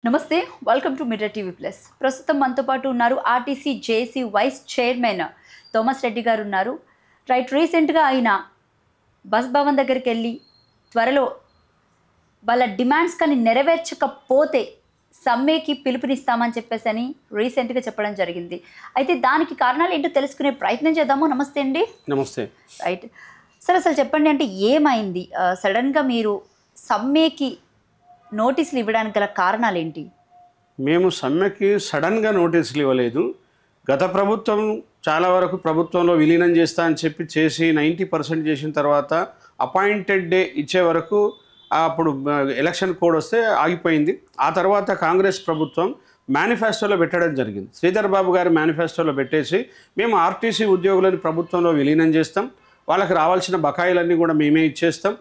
నమస్తే welcome to Mirror TV Plus. ప్రస్తుతం మనతో పాటు ఉన్నారు RTC JAC vice chairman Thomas Reddy గారు ఉన్నారు. రీసెంట్గా ఆయన బస్ భవన్ దగ్గరికి వెళ్ళి త్వరలో వాళ్ళ డిమాండ్స్ కానీ నెరవేర్చకపోతే సమ్మెకి పిలుపునిస్తామని చెప్పేసి రీసెంట్గా చెప్పడం జరిగింది. అయితే దానికి కారణాలు ఏంటో తెలుసుకునే ప్రయత్నం చేద్దాము. నమస్తే అండి. నమస్తే. రైట్ సార్, అసలు చెప్పండి, అంటే ఏమైంది సడన్గా మీరు సమ్మెకి నోటీసులు ఇవ్వడానికి గల కారణాలు ఏంటి? మేము సమ్మెకి సడన్గా నోటీసులు ఇవ్వలేదు. గత ప్రభుత్వం చాలా వరకు ప్రభుత్వంలో విలీనం చేస్తా అని చేసి 90% చేసిన తర్వాత అపాయింటెడ్ డే ఇచ్చే వరకు అప్పుడు ఎలక్షన్ కోడ్ వస్తే ఆగిపోయింది. ఆ తర్వాత కాంగ్రెస్ ప్రభుత్వం మేనిఫెస్టోలో పెట్టడం జరిగింది. శ్రీధర్ బాబు గారి మేనిఫెస్టోలో పెట్టేసి మేము ఆర్టీసీ ఉద్యోగులను ప్రభుత్వంలో విలీనం చేస్తాం, వాళ్ళకి రావాల్సిన బకాయిలన్నీ కూడా మేమే ఇచ్చేస్తాం,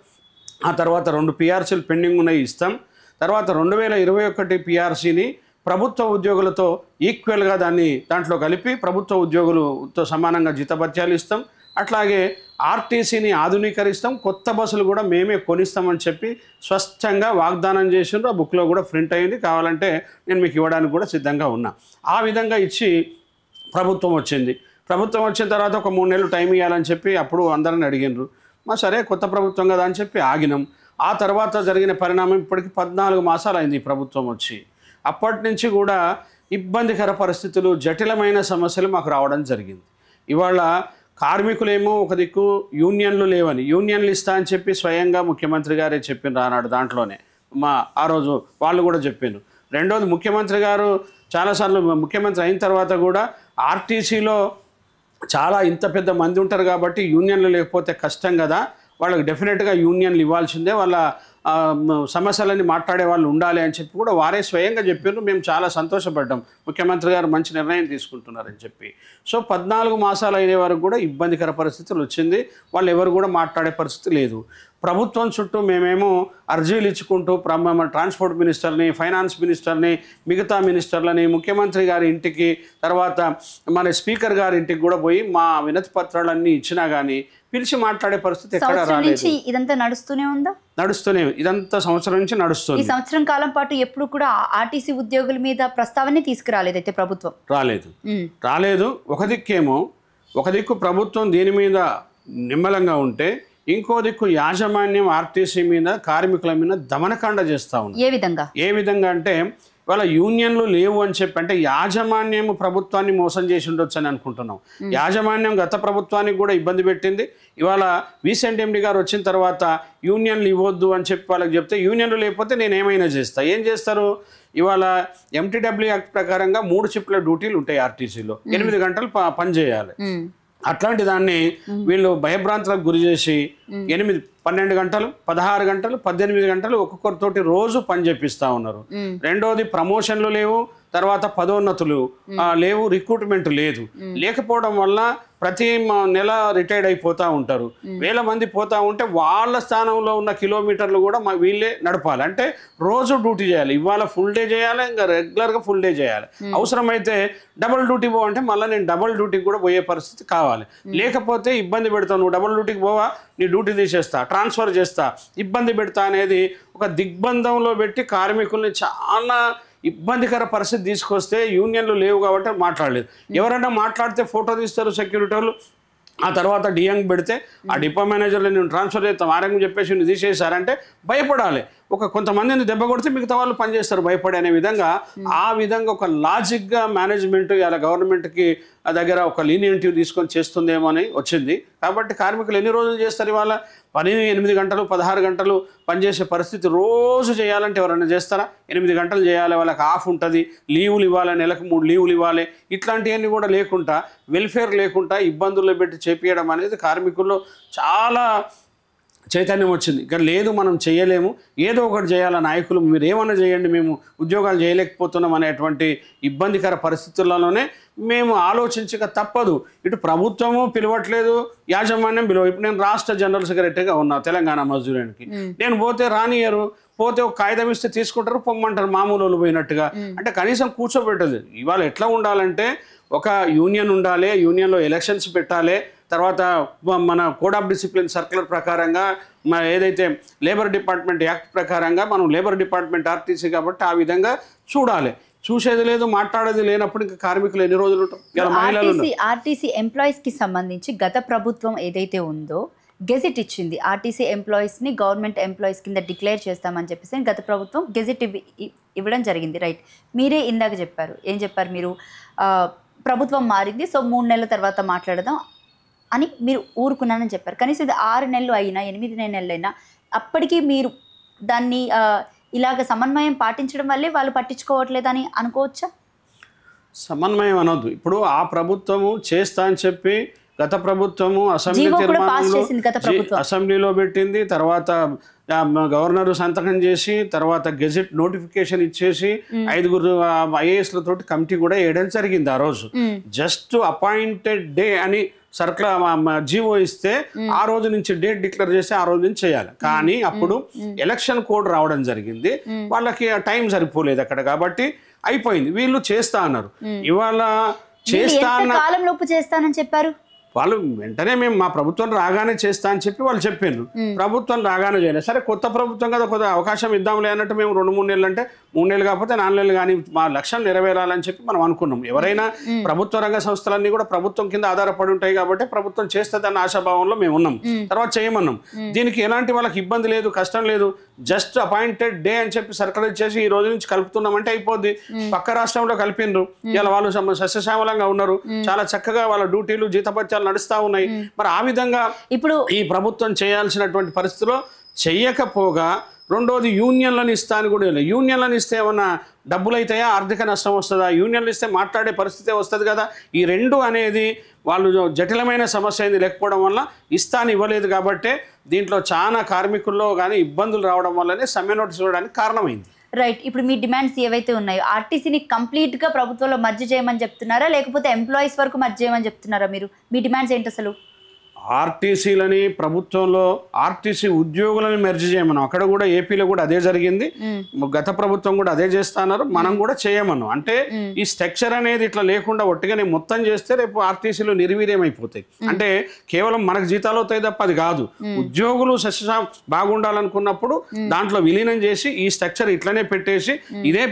ఆ తర్వాత 2 పిఆర్సీలు పెండింగ్ ఉన్నాయి ఇస్తాం, తర్వాత 2021 పిఆర్సీని ప్రభుత్వ ఉద్యోగులతో ఈక్వల్గా దాంట్లో కలిపి ప్రభుత్వ ఉద్యోగులతో సమానంగా జీతభత్యాలు ఇస్తాం, అట్లాగే ఆర్టీసీని ఆధునీకరిస్తాం, కొత్త బస్సులు కూడా మేమే కొనిస్తామని చెప్పి స్పష్టంగా వాగ్దానం చేసిండ్రు. ఆ బుక్లో కూడా ప్రింట్ అయ్యింది, కావాలంటే నేను మీకు ఇవ్వడానికి కూడా సిద్ధంగా ఉన్నా. ఆ విధంగా ఇచ్చి ప్రభుత్వం వచ్చింది. ప్రభుత్వం వచ్చిన తర్వాత ఒక 3 నెలలు టైం ఇవ్వాలని చెప్పి అప్పుడు అందరిని అడిగినారు. సరే కొత్త ప్రభుత్వం కదా అని చెప్పి ఆగినాం. ఆ తర్వాత జరిగిన పరిణామం ఇప్పటికి 14 మాసాలు అయింది ఈ ప్రభుత్వం వచ్చి. అప్పటి నుంచి కూడా ఇబ్బందికర పరిస్థితులు, జటిలమైన సమస్యలు మాకు రావడం జరిగింది. ఇవాళ కార్మికులేమో ఒక దిక్కు యూనియన్లు లేవని, యూనియన్లు ఇస్తా అని చెప్పి స్వయంగా ముఖ్యమంత్రి గారే చెప్పిండ్రు ఆనాడు. దాంట్లోనే ఆ రోజు వాళ్ళు కూడా చెప్పారు. రెండోది, ముఖ్యమంత్రి గారు చాలాసార్లు ముఖ్యమంత్రి అయిన తర్వాత కూడా ఆర్టీసీలో చాలా ఇంత పెద్ద మంది ఉంటారు కాబట్టి యూనియన్లు లేకపోతే కష్టం కదా, వాళ్ళకి డెఫినెట్గా యూనియన్లు ఇవ్వాల్సిందే, వాళ్ళ సమస్యలన్నీ మాట్లాడే వాళ్ళు ఉండాలి అని చెప్పి కూడా వారే స్వయంగా చెప్పారు. మేము చాలా సంతోషపడ్డాం, ముఖ్యమంత్రి గారు మంచి నిర్ణయం తీసుకుంటున్నారని చెప్పి. సో 14 మాసాలు అయిన వరకు కూడా ఇబ్బందికర పరిస్థితులు వచ్చింది. వాళ్ళు ఎవరు కూడా మాట్లాడే పరిస్థితి లేదు. ప్రభుత్వం చుట్టూ మేమేమో అర్జీలు ఇచ్చుకుంటూ ట్రాన్స్పోర్ట్ మినిస్టర్ని, ఫైనాన్స్ మినిస్టర్ని, మిగతా మినిస్టర్లని, ముఖ్యమంత్రి గారి ఇంటికి, తర్వాత మన స్పీకర్ గారి ఇంటికి కూడా పోయి మా వినతి పత్రాలన్నీ ఇచ్చినా కానీ పిలిచి మాట్లాడే పరిస్థితి ఎక్కడ రాలేదు. ఇదంతా నడుస్తూనే ఉందా? నడుస్తూనే, ఇదంతా సంవత్సరం నుంచి నడుస్తుంది. ఈ సంవత్సరం కాలం పాటు ఎప్పుడు కూడా ఆర్టీసీ ఉద్యోగుల మీద ప్రస్తావనే తీసుకురాలేదు అయితే ప్రభుత్వం. రాలేదు. ఒక దిక్కు ప్రభుత్వం దీని మీద నిమ్మలంగా ఉంటే, ఇంకో దిక్కు యాజమాన్యం ఆర్టీసీ మీద, కార్మికుల మీద దమనకాండ చేస్తూ ఉంది. ఏ విధంగా అంటే వాళ్ళ యూనియన్లు లేవు అని చెప్పి, అంటే యాజమాన్యం ప్రభుత్వాన్ని మోసం చేసి ఉండొచ్చు అని అనుకుంటున్నాం. యాజమాన్యం గత ప్రభుత్వానికి కూడా ఇబ్బంది పెట్టింది. ఇవాళ వీసెంట్ ఎండి గారు వచ్చిన తర్వాత యూనియన్లు ఇవ్వద్దు అని చెప్పి వాళ్ళకి చెప్తే, యూనియన్లు లేకపోతే నేను ఏమైనా చేస్తా. ఏం చేస్తారు? ఇవాళ MTW యాక్ట్ ప్రకారంగా 3 షిఫ్ట్ల డ్యూటీలు ఉంటాయి ఆర్టీసీలో, 8 గంటలు పని చేయాలి. అట్లాంటి దాన్ని వీళ్ళు భయభ్రాంతులకు గురి చేసి 8, 12 గంటలు, 16 గంటలు, 18 గంటలు ఒక్కొక్కరితోటి రోజు పని చేపిస్తూ ఉన్నారు. రెండోది, ప్రమోషన్లు లేవు, తర్వాత పదోన్నతులు లేవు, రిక్రూట్మెంట్ లేదు. లేకపోవడం వల్ల ప్రతి నెల రిటైర్డ్ అయిపోతూ ఉంటారు. వేల మంది పోతూ ఉంటే వాళ్ళ స్థానంలో ఉన్న కిలోమీటర్లు కూడా వీళ్ళే నడపాలి. అంటే రోజు డ్యూటీ చేయాలి. ఇవాళ ఫుల్ డే చేయాలి, ఇంకా రెగ్యులర్గా ఫుల్ డే చేయాలి. అవసరమైతే డబుల్ డ్యూటీ పోవంటే మళ్ళీ నేను డబుల్ డ్యూటీకి కూడా పోయే పరిస్థితి కావాలి. లేకపోతే ఇబ్బంది పెడతాను, నువ్వు డబుల్ డ్యూటీకి పోవా, నీ డ్యూటీ తీసేస్తా, ట్రాన్స్ఫర్ చేస్తా, ఇబ్బంది పెడతా అనేది ఒక దిగ్బంధంలో పెట్టి కార్మికుల్ని చాలా ఇబ్బందికర పరిస్థితి తీసుకొస్తే, యూనియన్లు లేవు కాబట్టి మాట్లాడలేదు. ఎవరైనా మాట్లాడితే ఫోటో తీస్తారు సెక్యూరిటీ వాళ్ళు, ఆ తర్వాత డిఎంకి పెడితే ఆ డిపో మేనేజర్లు నేను ట్రాన్స్ఫర్ చేస్తాం ఆరంగం చెప్పేసి నువ్వు తీసేశారంటే భయపడాలి. కొంతమందిని దెబ్బ కొడితే మిగతా వాళ్ళు పనిచేస్తారు భయపడే అనే విధంగా, ఆ విధంగా ఒక లాజిక్గా మేనేజ్మెంట్ ఇలా గవర్నమెంట్కి దగ్గర ఒక లీనియంటివ్ తీసుకొని చేస్తుందేమో అని వచ్చింది. కాబట్టి కార్మికులు ఎన్ని రోజులు చేస్తారు? ఇవాళ 8 గంటలు, 16 గంటలు పనిచేసే పరిస్థితి రోజు చేయాలంటే ఎవరైనా చేస్తారా? 8 గంటలు చేయాలి, వాళ్ళకి ఆఫ్ ఉంటుంది, లీవులు ఇవ్వాలి, నెలకు 3 లీవులు ఇవ్వాలి. ఇట్లాంటివన్నీ కూడా లేకుండా, వెల్ఫేర్ లేకుండా ఇబ్బందుల్లో పెట్టి చేపించడం అనేది కార్మికుల్లో చాలా చైతన్యం వచ్చింది. ఇక్కడ లేదు, మనం చేయలేము, ఏదో ఒకటి చేయాలి, నాయకులు మీరు ఏమన్నా చేయండి, మేము ఉద్యోగాలు చేయలేకపోతున్నాం అనేటువంటి ఇబ్బందికర పరిస్థితుల్లోనే మేము ఆలోచించక తప్పదు. ఇటు ప్రభుత్వము పిలవట్లేదు, యాజమాన్యం ఇప్పుడు నేను రాష్ట్ర జనరల్ సెక్రటరీగా ఉన్నా తెలంగాణ మజ్దూరానికి. నేను పోతే రానియరు, పోతే ఒక కాగితం ఇస్తే తీసుకుంటారు, పొమ్మంటారు మామూలు వాళ్ళు పోయినట్టుగా. అంటే కనీసం కూర్చోబెట్టదు. ఇవాళ ఎట్లా ఉండాలంటే, ఒక యూనియన్ ఉండాలి, యూనియన్లో ఎలక్షన్స్ పెట్టాలి, తర్వాత మన కోడ్ ఆఫ్ డిసిప్లిన్ సర్క్యులర్ ప్రకారంగా ఏదైతే లేబర్ డిపార్ట్మెంట్ యాక్ట్ ప్రకారంగా మనం లేబర్ డిపార్ట్మెంట్ ఆర్టీసీ కాబట్టి ఆ విధంగా చూడాలి. చూసేది లేదు, మాట్లాడేది లేనప్పుడు ఇంకా కార్మికులు ఎన్ని రోజులు ఉంటాం? ఇలా మహిళలు ఆర్టీసీ ఎంప్లాయీస్కి సంబంధించి గత ప్రభుత్వం ఏదైతే ఉందో గెజిట్ ఇచ్చింది, ఆర్టీసీ ఎంప్లాయీస్ని గవర్నమెంట్ ఎంప్లాయీస్ కింద డిక్లేర్ చేస్తామని చెప్పేసి గత ప్రభుత్వం గెజిట్ ఇవ్వడం జరిగింది, రైట్? మీరే ఇందాక చెప్పారు, ఏం చెప్పారు మీరు? ప్రభుత్వం మారింది, సో 3 నెలల తర్వాత మాట్లాడదాం అని మీరు ఊరుకున్నానని చెప్పారు. కనీసం ఇది 6 నెలలు అయినా 8 నెలలు అయినా అప్పటికీ మీరు దాన్ని ఇలాగ సమన్వయం పాటించడం వల్లే వాళ్ళు పట్టించుకోవట్లేదని అనుకోవచ్చా? సమన్వయం అనొద్దు. ఇప్పుడు ఆ ప్రభుత్వము చేస్తా అని చెప్పి గత ప్రభుత్వము అసెంబ్లీలో పెట్టింది, తర్వాత గవర్నర్ సంతకం చేసి, తర్వాత గెజెట్ నోటిఫికేషన్ ఇచ్చేసి 5 IASలతోటి కమిటీ కూడా వేయడం జరిగింది. ఆ రోజు జస్ట్ అపాయింటెడ్ డే అని జీవో ఇస్తే ఆ రోజు నుంచి డేట్ డిక్లేర్ చేసి ఆ రోజు నుంచి చేయాలి. కానీ అప్పుడు ఎలక్షన్ కోడ్ రావడం జరిగింది, వాళ్ళకి టైం సరిపోలేదు అక్కడ, కాబట్టి అయిపోయింది. వీళ్ళు చేస్తా అన్నారు. ఇవాళ కాలంలోపు చేస్తానని చెప్పారు వాళ్ళు. వెంటనే మేము మా ప్రభుత్వం రాగానే చేస్తా అని చెప్పి వాళ్ళు చెప్పారు. ప్రభుత్వం రాగానే చేయలేదు. సరే కొత్త ప్రభుత్వం కదా, కొత్త అవకాశం ఇద్దాంలే అన్నట్టు మేము 2-3 నెలలు అంటే 3 నెలలు కాకపోతే 4 నెలలు కానీ మా లక్ష్యం నెరవేరాలని చెప్పి మనం అనుకున్నాం. ఎవరైనా ప్రభుత్వ రంగ సంస్థలన్నీ కూడా ప్రభుత్వం కింద ఆధారపడి ఉంటాయి కాబట్టి ప్రభుత్వం చేస్తుందన్న ఆశాభావంలో మేము ఉన్నాం. తర్వాత చేయమన్నాం. దీనికి ఎలాంటి వాళ్ళకి ఇబ్బంది లేదు, కష్టం లేదు. జస్ట్ అపాయింటెడ్ డే అని చెప్పి సర్కులర్ చేసి ఈ రోజు నుంచి కలుపుతున్నామంటే అయిపోద్ది. పక్క రాష్ట్రంలో కలిపిండ్రు, ఇలా వాళ్ళు సస్యశ్యామలంగా ఉన్నారు, చాలా చక్కగా వాళ్ళ డ్యూటీలు జీతభత్యాలు నడుస్తా ఉన్నాయి. మరి ఆ విధంగా ఇప్పుడు ఈ ప్రభుత్వం చేయాల్సినటువంటి పరిస్థితిలో చెయ్యకపోగా, రెండోది యూనియన్లను ఇస్తా అని కూడా లేదు. యూనియన్లను ఇస్తే ఏమన్నా డబ్బులు అవుతాయా, ఆర్థిక నష్టం వస్తుందా? యూనియన్లు ఇస్తే మాట్లాడే పరిస్థితే వస్తుంది కదా. ఈ రెండు అనేది వాళ్ళు జటిలమైన సమస్య అయింది, లేకపోవడం వల్ల ఇస్తాను ఇవ్వలేదు కాబట్టి దీంట్లో చాలా కార్మికుల్లో కానీ ఇబ్బందులు రావడం వల్లనే సమ్మె నోటీస్ ఇవ్వడానికి కారణమైంది. రైట్. ఇప్పుడు మీ డిమాండ్స్ ఏవైతే ఉన్నాయో ఆర్టీసీని కంప్లీట్గా ప్రభుత్వంలో మర్జ్ చేయమని చెప్తున్నారా, లేకపోతే ఎంప్లాయీస్ వరకు మర్జ్ చేయమని చెప్తున్నారా? మీ డిమాండ్స్ ఏంటి అసలు? ఆర్టీసీలని ప్రభుత్వంలో ఆర్టీసీ ఉద్యోగులను మెర్జ్ చేయమన్నాం. అక్కడ కూడా ఏపీలో కూడా అదే జరిగింది. గత ప్రభుత్వం కూడా అదే చేస్తున్నారు, మనం కూడా చేయమన్నాం. అంటే ఈ స్ట్రక్చర్ అనేది ఇట్లా లేకుండా ఒట్టిగానే మొత్తం చేస్తే రేపు ఆర్టీసీలు నిర్వీర్యమైపోతాయి. అంటే కేవలం మనకు జీతాలు అవుతాయి తప్ప అది కాదు. ఉద్యోగులు బాగుండాలనుకున్నప్పుడు దాంట్లో విలీనం చేసి ఈ స్ట్రక్చర్ ఇట్లనే పెట్టేసి ఇదే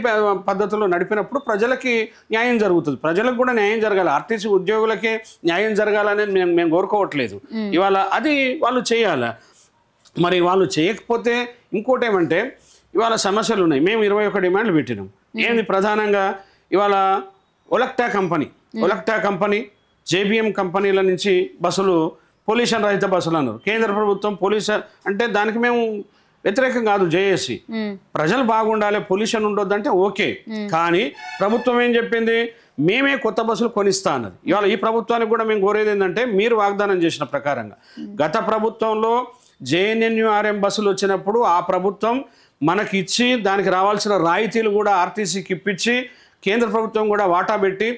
పద్ధతిలో నడిపినప్పుడు ప్రజలకి న్యాయం జరుగుతుంది. ప్రజలకు కూడా న్యాయం జరగాలి, ఆర్టీసీ ఉద్యోగులకే న్యాయం జరగాలనేది మేము కోరుకోవట్లేదు. ఇవాళ అది వాళ్ళు చేయాలి. మరి వాళ్ళు చేయకపోతే ఇంకోటి ఏమంటే ఇవాళ సమస్యలు ఉన్నాయి. మేము 21 డిమాండ్లు పెట్టినాం. ఏంది ప్రధానంగా ఇవాళ ఒలక్టా కంపెనీ JBM కంపెనీల నుంచి బస్సులు పొల్యూషన్ రహిత బస్సులు అన్నారు. కేంద్ర ప్రభుత్వం పొల్యూషన్ అంటే దానికి మేము వ్యతిరేకం కాదు. జేఏసీ ప్రజలు బాగుండాలి, పొల్యూషన్ ఉండొద్దంటే ఓకే. కానీ ప్రభుత్వం ఏం చెప్పింది, మేమే కొత్త బస్సులు కొనిస్తా అన్నది. ఇవాళ ఈ ప్రభుత్వానికి కూడా మేము కోరేది ఏంటంటే మీరు వాగ్దానం చేసిన ప్రకారంగా గత ప్రభుత్వంలో JNNURM బస్సులు వచ్చినప్పుడు ఆ ప్రభుత్వం మనకి ఇచ్చి దానికి రావాల్సిన రాయితీలు కూడా ఆర్టీసీకి ఇప్పించి కేంద్ర ప్రభుత్వం కూడా వాటా పెట్టి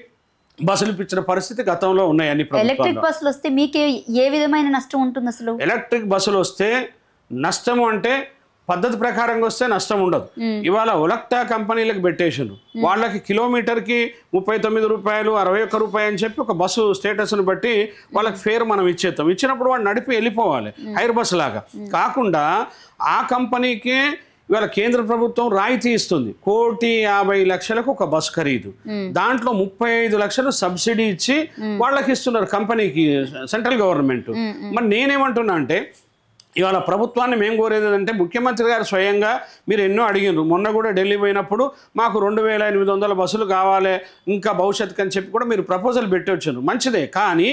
బస్సులు ఇప్పించిన పరిస్థితి గతంలో ఉన్నాయి. అన్ని ఎలక్ట్రిక్ బస్సులు వస్తే మీకు ఏ విధమైన నష్టం ఉంటుంది అసలు? ఎలక్ట్రిక్ బస్సులు వస్తే నష్టము అంటే పద్ధతి ప్రకారంగా వస్తే నష్టం ఉండదు. ఇవాళ ఒలక్టా కంపెనీలకు పెట్టేసారు. వాళ్ళకి కిలోమీటర్కి 39 రూపాయలు 61 రూపాయలు అని చెప్పి ఒక బస్సు స్టేటస్ను బట్టి వాళ్ళకి ఫేర్ మనం ఇచ్చేస్తాం. ఇచ్చినప్పుడు వాడు నడిపి వెళ్ళిపోవాలి హైర్ బస్సు లాగా కాకుండా ఆ కంపెనీకే ఇవాళ కేంద్ర ప్రభుత్వం రాయితీ ఇస్తుంది. 1,50,00,000కు ఒక బస్సు ఖరీదు, దాంట్లో 35 లక్షలు సబ్సిడీ ఇచ్చి వాళ్ళకి ఇస్తున్నారు కంపెనీకి, సెంట్రల్ గవర్నమెంట్. మరి నేనేమంటున్నా అంటే ఇవాళ ప్రభుత్వాన్ని మేము కోరేది అంటే ముఖ్యమంత్రి గారు స్వయంగా మీరు ఎన్నో అడిగినారు. మొన్న కూడా ఢిల్లీ పోయినప్పుడు మాకు 2,800 బస్సులు కావాలి ఇంకా భవిష్యత్తుకి అని చెప్పి కూడా మీరు ప్రపోజల్ పెట్టి వచ్చారు, మంచిదే. కానీ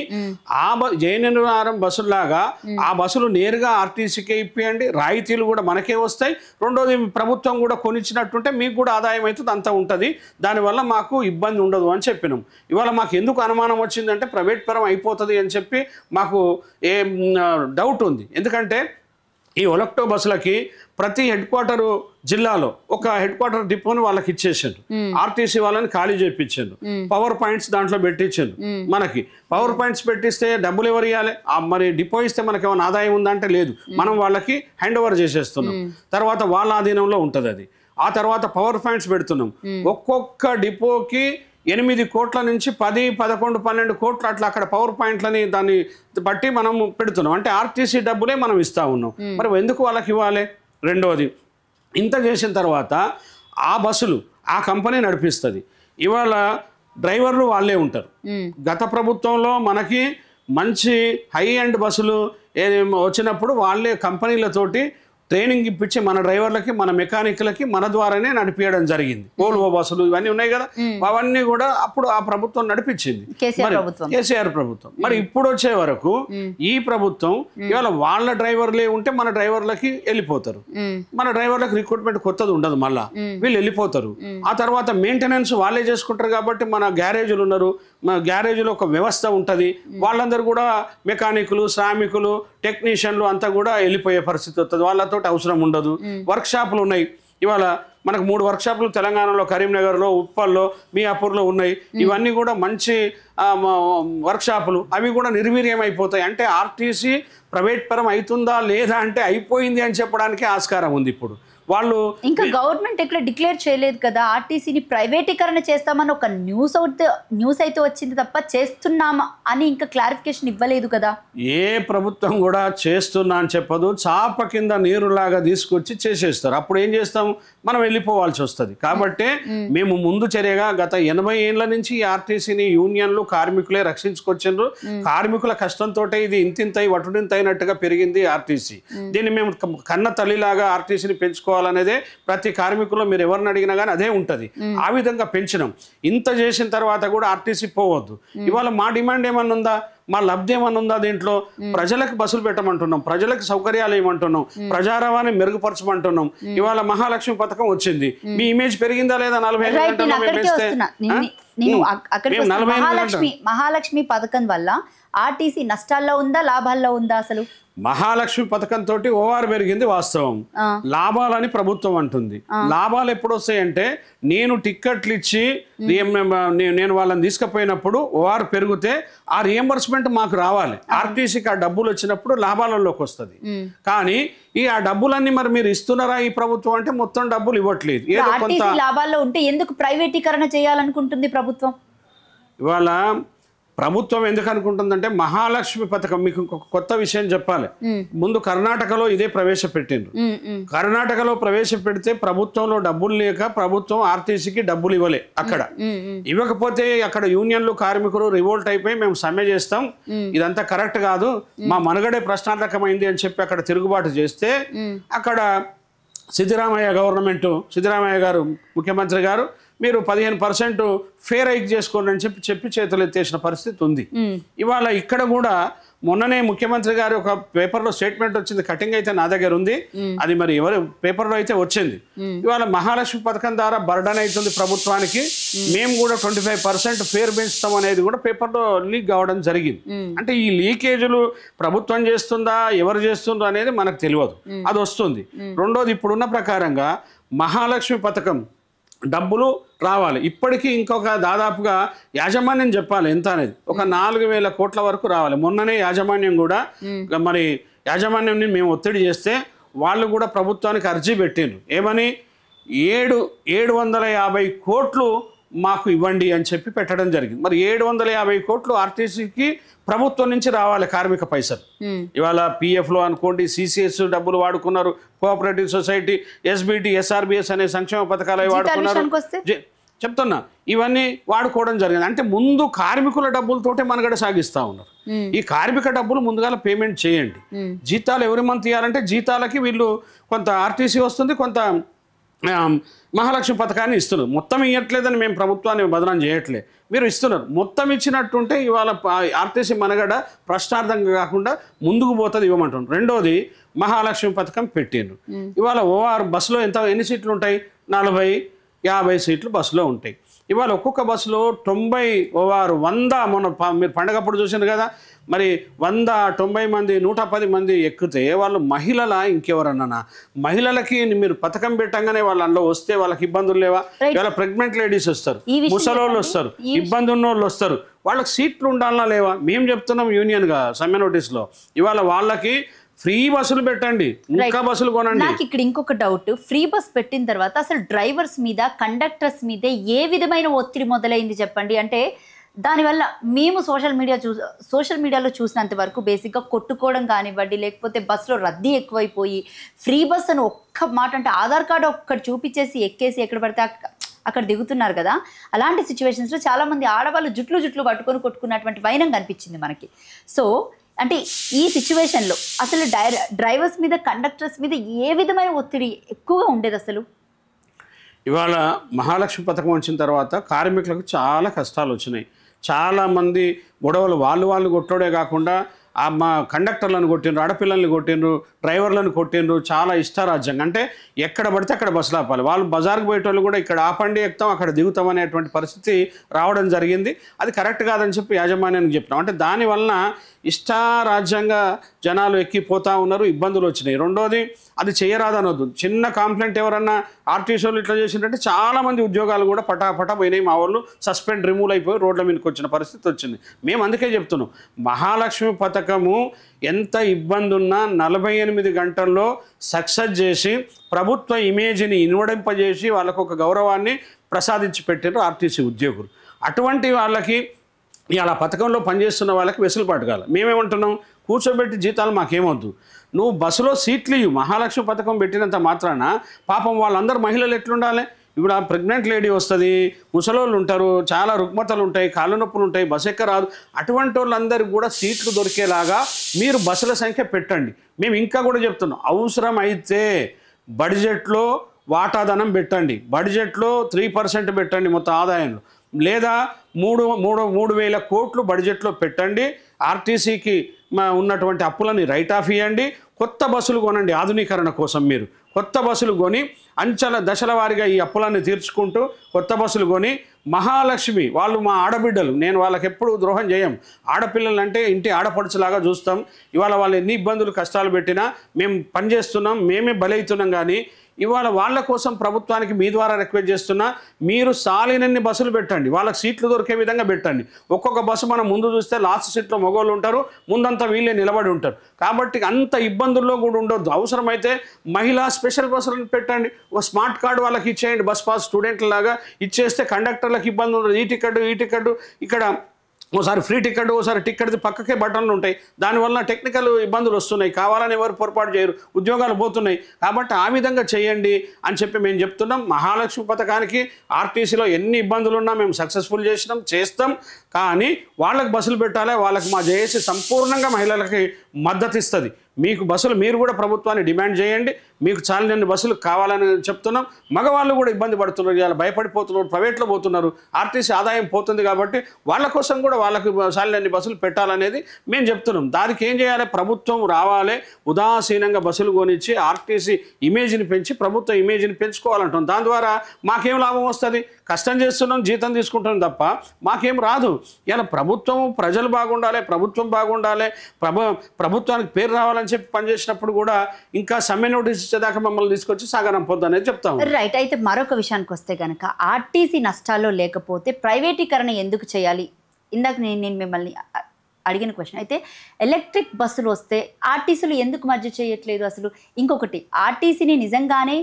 ఆ JNNURM బస్సులాగా ఆ బస్సులు నేరుగా ఆర్టీసీకే ఇప్పియండి, రాయితీలు కూడా మనకే వస్తాయి. రెండోది ప్రభుత్వం కూడా కొనిచ్చినట్టుంటే మీకు కూడా ఆదాయం అవుతుంది, అంతా ఉంటుంది, దానివల్ల మాకు ఇబ్బంది ఉండదు అని చెప్పినాం. ఇవాళ మాకు ఎందుకు అనుమానం వచ్చిందంటే ప్రైవేట్ పరం అయిపోతుంది అని చెప్పి మాకు డౌట్ ఉంది. ఎందుకంటే ఈ ఒలక్టో బస్సులకి ప్రతి హెడ్ క్వార్టరు జిల్లాలో ఒక హెడ్ క్వార్టర్ డిపోని వాళ్ళకి ఇచ్చేసారు. ఆర్టీసీ వాళ్ళని ఖాళీ చేయించారు. పవర్ పాయింట్స్ దాంట్లో పెట్టించారు. మనకి పవర్ పాయింట్స్ పెట్టిస్తే డబ్బులు ఎవరు ఇవ్వాలి? మరి డిపో ఇస్తే మనకి ఏమైనా ఆదాయం ఉందంటే లేదు, మనం వాళ్ళకి హ్యాండ్ ఓవర్ చేసేస్తున్నాం. తర్వాత వాళ్ళ ఆధీనంలో ఉంటుంది అది. ఆ తర్వాత పవర్ పాయింట్స్ పెడుతున్నాం. ఒక్కొక్క డిపోకి 8 కోట్ల నుంచి 10, 11, 12 కోట్లు అట్లా అక్కడ పవర్ పాయింట్లని దాన్ని బట్టి మనం పెడుతున్నాం. అంటే ఆర్టీసీ డబ్బులే మనం ఇస్తూ ఉన్నాం. మరి ఎందుకు వాళ్ళకి ఇవ్వాలి? రెండోది ఇంత చేసిన తర్వాత ఆ బస్సులు ఆ కంపెనీ నడిపిస్తుంది. ఇవాళ డ్రైవర్లు వాళ్ళే ఉంటారు. గత ప్రభుత్వంలో మనకి మంచి హై ఎండ్ బస్సులు వచ్చినప్పుడు వాళ్ళే కంపెనీలతోటి ట్రైనింగ్ ఇప్పించి మన డ్రైవర్లకి మన మెకానిక్లకి మన ద్వారానే నడిపించడం జరిగింది. ఓల్వో బస్సులు ఇవన్నీ ఉన్నాయి కదా, అవన్నీ కూడా అప్పుడు ఆ ప్రభుత్వం నడిపించింది, కేసీఆర్ ప్రభుత్వం. మరి ఇప్పుడు వచ్చే వరకు ఈ ప్రభుత్వం ఇవాళ వాళ్ళ డ్రైవర్లే ఉంటే మన డ్రైవర్లకి వెళ్ళిపోతారు, మన డ్రైవర్లకు రిక్రూట్మెంట్ కొత్తది ఉండదు, మళ్ళా వీళ్ళు వెళ్ళిపోతారు. ఆ తర్వాత మెయింటెనెన్స్ వాళ్ళే చేసుకుంటారు కాబట్టి మన గ్యారేజీలు ఉన్నారు, మన గ్యారేజీలో ఒక వ్యవస్థ ఉంటుంది, వాళ్ళందరూ కూడా మెకానికులు, శ్రామికులు, టెక్నీషియన్లు అంతా కూడా వెళ్ళిపోయే పరిస్థితి వస్తుంది, వాళ్ళతో అవసరం ఉండదు. వర్క్ షాపులు ఉన్నాయి. ఇవాళ మనకు 3 వర్క్ షాపులు తెలంగాణలో కరీంనగర్లో, ఉప్పల్లో, మియాపూర్లో ఉన్నాయి. ఇవన్నీ కూడా మంచి వర్క్ షాపులు, అవి కూడా నిర్వీర్యం అయిపోతాయి. అంటే ఆర్టీసీ ప్రైవేట్ పరం అవుతుందా లేదా అంటే అయిపోయింది అని చెప్పడానికి ఆస్కారం ఉంది. ఇప్పుడు వాళ్ళు ఇంకా గవర్నమెంట్ ఎక్కడ డిక్లేర్ చేయలేదు కదా ఆర్టీసీని ప్రైవేటీకరణ చేస్తామని. ఒక న్యూస్ అయితే వచ్చింది తప్ప చేస్తున్నామా అని ఇంకా క్లారిఫికేషన్ ఇవ్వలేదు కదా. ఏ ప్రభుత్వం కూడా చేస్తున్నా అని చెప్పదు, చాప కింద నీరులాగా తీసుకొచ్చి చేసేస్తారు. అప్పుడు ఏం చేస్తాం, మనం వెళ్ళిపోవాల్సి వస్తుంది. కాబట్టి మేము ముందు చర్యగా గత 80 ఏళ్ల నుంచి ఈ ఆర్టీసీని యూనియన్లు, కార్మికులే రక్షించుకొచ్చిండ్రు. కార్మికుల కష్టంతో ఇది ఇంతింతై వటుడింతైనట్టుగా పెరిగింది ఆర్టీసీ. దీన్ని మేము కన్న తల్లిలాగా ఆర్టీసీని పెంచుకోవాలనేదే ప్రతి కార్మికుల్లో మీరు ఎవరిని అడిగినా కానీ అదే ఉంటుంది. ఆ విధంగా పెంచినాం. ఇంత చేసిన తర్వాత కూడా ఆర్టీసీ పోవద్దు. ఇవాళ మా డిమాండ్ ఏమన్నా ఉందా, మా లబ్ధి ఏమన్నా ఉందా, దీంట్లో ప్రజలకు బస్సులు పెట్టమంటున్నాం, ప్రజలకు సౌకర్యాలు ఏమంటున్నాం, ప్రజా రవాణా మెరుగుపరచమంటున్నాం. ఇవాళ మహాలక్ష్మి పథకం వచ్చింది, మీ ఇమేజ్ పెరిగిందా లేదా? 45 గంటల్లో మహాలక్ష్మి పథకం వల్ల ఆర్టీసీ నష్టాల్లో ఉందా, లాభాల్లో ఉందా? అసలు మహాలక్ష్మి పథకంతో ఓఆర్ పెరిగింది వాస్తవం, లాభాలని ప్రభుత్వం అంటుంది. లాభాలు ఎప్పుడు వస్తాయంటే నేను టిక్కెట్లు ఇచ్చి నేను వాళ్ళని తీసుకుపోయినప్పుడు ఓఆర్ పెరిగితే ఆ రియంబర్స్మెంట్ మాకు రావాలి, ఆర్టీసీకి ఆ డబ్బులు వచ్చినప్పుడు లాభాలలోకి వస్తుంది. కానీ ఆ డబ్బులన్నీ మరి మీరు ఇస్తున్నారా ఈ ప్రభుత్వం అంటే మొత్తం డబ్బులు ఇవ్వట్లేదు. ఏదో కొంత లాభాల్లో ఉంటే ఎందుకు ప్రైవేటీకరణ చేయాలనుకుంటుంది ప్రభుత్వం? ఇవాళ ప్రభుత్వం ఎందుకు అనుకుంటుందంటే మహాలక్ష్మి పథకం, మీకు కొత్త విషయం చెప్పాలి. ముందు కర్ణాటకలో ఇదే ప్రవేశపెట్టిండ్రు. కర్ణాటకలో ప్రవేశపెడితే ప్రభుత్వంలో డబ్బులు లేక ప్రభుత్వం ఆర్టీసీకి డబ్బులు ఇవ్వలే. అక్కడ ఇవ్వకపోతే అక్కడ యూనియన్లు, కార్మికులు రివోల్ట్ అయిపోయి మేము సమ్మె చేస్తాం, ఇదంతా కరెక్ట్ కాదు, మా మనుగడే ప్రశ్నార్థకమైంది అని చెప్పి అక్కడ తిరుగుబాటు చేస్తే అక్కడ సిద్ధరామయ్య గారు ముఖ్యమంత్రి గారు మీరు 15% ఫేర్ హైక్ చేసుకోండి అని చెప్పి చేతులు ఎత్తేసిన పరిస్థితి ఉంది. ఇవాళ ఇక్కడ కూడా మొన్ననే ముఖ్యమంత్రి గారు ఒక పేపర్లో స్టేట్మెంట్ వచ్చింది, కటింగ్ అయితే నా దగ్గర ఉంది, అది మరి ఎవరు పేపర్లో అయితే వచ్చింది. ఇవాళ మహాలక్ష్మి పథకం ద్వారా బర్డన్ అవుతుంది ప్రభుత్వానికి, మేము కూడా 25% ఫేర్ పెంచుతాం అనేది కూడా పేపర్లో లీక్ కావడం జరిగింది. అంటే ఈ లీకేజీలు ప్రభుత్వం చేస్తుందా, ఎవరు చేస్తుందో అనేది మనకు తెలియదు, అది వస్తుంది. రెండోది, ఇప్పుడున్న ప్రకారంగా మహాలక్ష్మి పథకం డబ్బులు రావాలి. ఇప్పటికీ ఇంకొక దాదాపుగా యాజమాన్యం చెప్పాలి ఎంత అనేది, ఒక 4,000 కోట్ల వరకు రావాలి. మొన్ననే యాజమాన్యం కూడా మరి యాజమాన్యంని మేము ఒత్తిడి చేస్తే వాళ్ళు కూడా ప్రభుత్వానికి అర్జీ పెట్టిండ్రు. ఏమని 750 కోట్లు మాకు ఇవ్వండి అని చెప్పి పెట్టడం జరిగింది. మరి 750 కోట్లు ఆర్టీసీకి ప్రభుత్వం నుంచి రావాలి కార్మిక పైసలు. ఇవాళ పిఎఫ్లో అనుకోండి, సిసిఎస్ డబ్బులు వాడుకున్నారు, కోఆపరేటివ్ సొసైటీ, ఎస్బిటి, ఎస్ఆర్బిఎస్ అనే సంక్షేమ పథకాలు అవి వాడుకున్నారు. చెప్తున్నా, ఇవన్నీ వాడుకోవడం జరిగింది. అంటే ముందు కార్మికుల డబ్బులతోటే మనగడ సాగిస్తూ ఉన్నారు. ఈ కార్మిక డబ్బులు ముందుగా పేమెంట్ చేయండి. జీతాలు ఎవరి మంత్ ఇవ్వాలంటే జీతాలకి వీళ్ళు కొంత ఆర్టీసీ వస్తుంది, కొంత మహాలక్ష్మి పథకాన్ని ఇస్తున్నారు. మొత్తం ఇవ్వట్లేదని మేము ప్రభుత్వాన్ని బదనాం చేయట్లే, మీరు ఇస్తున్నారు. మొత్తం ఇచ్చినట్టుంటే ఇవాళ ఆర్టీసీ మనగడ ప్రశ్నార్థంగా కాకుండా ముందుకు పోతుంది, ఇవ్వమంటున్నారు. రెండోది, మహాలక్ష్మి పథకం పెట్టిండ్రు. ఇవాళ ఓఆర్ బస్సులో ఎన్ని సీట్లు ఉంటాయి? 40-50 సీట్లు బస్సులో ఉంటాయి. ఇవాళ ఒక్కొక్క బస్సులో 90 ఓఆర్ 100, మొన్న మీరు పండగప్పుడు చూసారు కదా, మరి 190 మంది 110 మంది ఎక్కితే వాళ్ళు మహిళల ఇంకెవరన్నా? మహిళలకి మీరు పథకం పెట్టంగానే వాళ్ళు అందులో వస్తే వాళ్ళకి ఇబ్బందులు లేవా? ఇవాళ ప్రెగ్నెంట్ లేడీస్ వస్తారు, ముసలోళ్ళు వస్తారు, ఇబ్బంది ఉన్న వాళ్ళు వస్తారు, వాళ్ళకి సీట్లు ఉండాలన్నా లేవా? మేము చెప్తున్నాం యూనియన్గా సమ్మె నోటీస్లో, ఇవాళ వాళ్ళకి ఫ్రీ బస్సులు పెట్టండి, ఇంకా బస్సులు కొనండి. నాకు ఇక్కడ ఇంకొక డౌట్, ఫ్రీ బస్ పెట్టిన తర్వాత అసలు డ్రైవర్స్ మీద, కండక్టర్స్ మీద ఏ విధమైన ఒత్తిడి మొదలైంది చెప్పండి. అంటే దానివల్ల మేము సోషల్ మీడియాలో చూసినంత వరకు బేసిక్గా కొట్టుకోవడం కానివ్వండి, లేకపోతే బస్సులో రద్దీ ఎక్కువైపోయి ఫ్రీ బస్ అని ఒక్క మాట అంటే ఆధార్ కార్డు ఒక్కటి చూపించేసి ఎక్కేసి ఎక్కడ పడితే అక్కడ దిగుతున్నారు కదా, అలాంటి సిచ్యువేషన్స్లో చాలామంది ఆడవాళ్ళు జుట్లు పట్టుకొని కొట్టుకున్నటువంటి వైనం కనిపించింది మనకి. సో అంటే ఈ సిచ్యువేషన్లో అసలు డ్రైవర్స్ మీద, కండక్టర్స్ మీద ఏ విధమైన ఒత్తిడి ఎక్కువగా ఉండేది అసలు? ఇవాళ మహాలక్ష్మి పథకం వచ్చిన తర్వాత కార్మికులకు చాలా కష్టాలు వచ్చినాయి. చాలామంది గొడవలు వాళ్ళు కొట్టడే కాకుండా మా కండక్టర్లను కొట్టిండ్రు, ఆడపిల్లల్ని కొట్టిండ్రు, డ్రైవర్లను కొట్టిండ్రు. చాలా ఇష్టారాజ్యంగా, అంటే ఎక్కడ పడితే అక్కడ బస్సులు ఆపాలి. వాళ్ళు బజార్కు పోయేటోళ్ళు కూడా ఇక్కడ ఆపండి, ఎక్కుతాం, అక్కడ దిగుతాం అనేటువంటి పరిస్థితి రావడం జరిగింది. అది కరెక్ట్ కాదని చెప్పి యాజమాన్యానికి చెప్పినాం. అంటే దానివలన ఇష్టారాజ్యంగా జనాలు ఎక్కిపోతూ ఉన్నారు, ఇబ్బందులు వచ్చినాయి. రెండోది, అది చేయరాదనొద్దు. చిన్న కంప్లైంట్ ఎవరన్నా ఆర్టీసీలు ఇట్లా చేసిందంటే చాలామంది ఉద్యోగాలు కూడా పటాపటా పోయినాయి. మా వాళ్ళు సస్పెండ్, రిమూవ్ అయిపోయి రోడ్ల మీదకి వచ్చిన పరిస్థితి వచ్చింది. మేము అందుకే చెప్తున్నాం, మహాలక్ష్మి పథకము ఎంత ఇబ్బంది ఉన్నా 48 గంటల్లో సక్సెస్ చేసి ప్రభుత్వ ఇమేజ్ని ఇన్వడింపజేసి వాళ్ళకు ఒక గౌరవాన్ని ప్రసాదించి పెట్టారు ఆర్టీసీ ఉద్యోగులు. అటువంటి వాళ్ళకి ఇలా పథకంలో పనిచేస్తున్న వాళ్ళకి వెసులుబాటు కావాలి. మేమేమంటున్నాం, కూర్చోబెట్టి జీతాలు మాకేమొద్దు, నువ్వు బస్సులో సీట్లు ఇవ్వు. మహాలక్ష్మి పథకం పెట్టినంత మాత్రాన పాపం వాళ్ళందరూ మహిళలు ఎట్లుండాలి? ఇప్పుడు ఆ ప్రెగ్నెంట్ లేడీ వస్తుంది, ముసలోళ్ళు ఉంటారు, చాలా రుగ్మతలు ఉంటాయి, కాళ్ళు నొప్పులు ఉంటాయి, బస్సు ఎక్కరాదు. అటువంటి వాళ్ళందరికీ కూడా సీట్లు దొరికేలాగా మీరు బస్సుల సంఖ్య పెట్టండి. మేము ఇంకా కూడా చెప్తున్నాం, అవసరం అయితే బడ్జెట్లో వాటాదనం పెట్టండి, బడ్జెట్లో 3% పెట్టండి మొత్తం ఆదాయంలో, లేదా 3,000 కోట్లు బడ్జెట్లో పెట్టండి. ఆర్టీసీకి ఉన్నటువంటి అప్పులని రైట్ ఆఫ్ ఇవ్వండి. కొత్త బస్సులు కొనండి, ఆధునీకరణ కోసం మీరు కొత్త బస్సులు కొని దశల వారీగా ఈ అప్పులన్నీ తీర్చుకుంటూ కొత్త బస్సులు కొని మహాలక్ష్మి, వాళ్ళు మా ఆడబిడ్డలు, నేను వాళ్ళకి ఎప్పుడు ద్రోహం చేయం. ఆడపిల్లలు అంటే ఇంటి ఆడపడుచులాగా చూస్తాం. ఇవాళ వాళ్ళు ఎన్ని ఇబ్బందులు కష్టాలు పెట్టినా మేము పనిచేస్తున్నాం, మేమే బలవుతున్నాం. కానీ ఇవాళ వాళ్ళ కోసం ప్రభుత్వానికి మీ ద్వారా రిక్వెస్ట్ చేస్తున్నా, మీరు సాలినన్ని బస్సులు పెట్టండి, వాళ్ళకి సీట్లు దొరికే విధంగా పెట్టండి. ఒక్కొక్క బస్సు మనం ముందు చూస్తే లాస్ట్ సీట్లో మగవాళ్ళు ఉంటారు, ముందంతా వీళ్ళే నిలబడి ఉంటారు. కాబట్టి అంత ఇబ్బందుల్లో కూడా ఉండొద్దు. అవసరమైతే మహిళా స్పెషల్ బస్సులను పెట్టండి, ఒక స్మార్ట్ కార్డు వాళ్ళకి ఇచ్చేయండి, బస్ పాస్ స్టూడెంట్లలాగా ఇచ్చేస్తే కండక్టర్లకు ఇబ్బంది ఉండదు. ఈ టికెట్ ఇక్కడ ఓసారి ఫ్రీ టికెట్, ఓసారి టికెట్ది పక్కకే బటన్లు ఉంటాయి. దానివల్ల టెక్నికల్ ఇబ్బందులు వస్తున్నాయి, కావాలని ఎవరు పొరపాటు చేయరు, ఉద్యోగాలు పోతున్నాయి. కాబట్టి ఆ విధంగా చేయండి అని చెప్పి మేము చెప్తున్నాం. మహాలక్ష్మి పథకానికి ఆర్టీసీలో ఎన్ని ఇబ్బందులు ఉన్నా మేము సక్సెస్ఫుల్ చేస్తాం. కానీ వాళ్ళకి బస్సులు పెట్టాలి, వాళ్ళకి మా జేఏసీ సంపూర్ణంగా మహిళలకి మద్దతు ఇస్తుంది. మీకు బస్సులు మీరు కూడా ప్రభుత్వాన్ని డిమాండ్ చేయండి, మీకు చాలినన్ని బస్సులు కావాలని చెప్తున్నాం. మగవాళ్ళు కూడా ఇబ్బంది పడుతున్నారు, ఇలా భయపడిపోతున్నారు, ప్రైవేట్లో పోతున్నారు, ఆర్టీసీ ఆదాయం పోతుంది. కాబట్టి వాళ్ళ కోసం కూడా వాళ్ళకి చాలినన్ని బస్సులు పెట్టాలనేది మేము చెప్తున్నాం. దానికి ఏం చేయాలి, ప్రభుత్వం రావాలి, ఉదాసీనంగా బస్సులు కొనిచ్చి ఆర్టీసీ ఇమేజ్ని పెంచి ప్రభుత్వ ఇమేజ్ని పెంచుకోవాలంటాం. దాని ద్వారా మాకేం లాభం వస్తుంది? కష్టం చేస్తున్నాం, జీతం తీసుకుంటాం తప్ప మాకేం రాదు. ఇలా ప్రభుత్వం, ప్రజలు బాగుండాలి, ప్రభుత్వం బాగుండాలి, ప్రభుత్వానికి పేరు రావాలని చెప్పి పనిచేసినప్పుడు కూడా ఇంకా సమ్మె నోటీస్ ఇచ్చేదాకా మమ్మల్ని తీసుకొచ్చి సాగనం పొద్దు అనేది చెప్తాము. రైట్. అయితే మరొక విషయానికి వస్తే కనుక, ఆర్టీసీ నష్టాల్లో లేకపోతే ప్రైవేటీకరణ ఎందుకు చేయాలి? ఇందాక నేను మిమ్మల్ని అడిగిన క్వశ్చన్. అయితే ఎలక్ట్రిక్ బస్సులు వస్తే ఆర్టీసీలు ఎందుకు మర్జీ చేయట్లేదు అసలు? ఇంకొకటి, ఆర్టీసీని నిజంగానే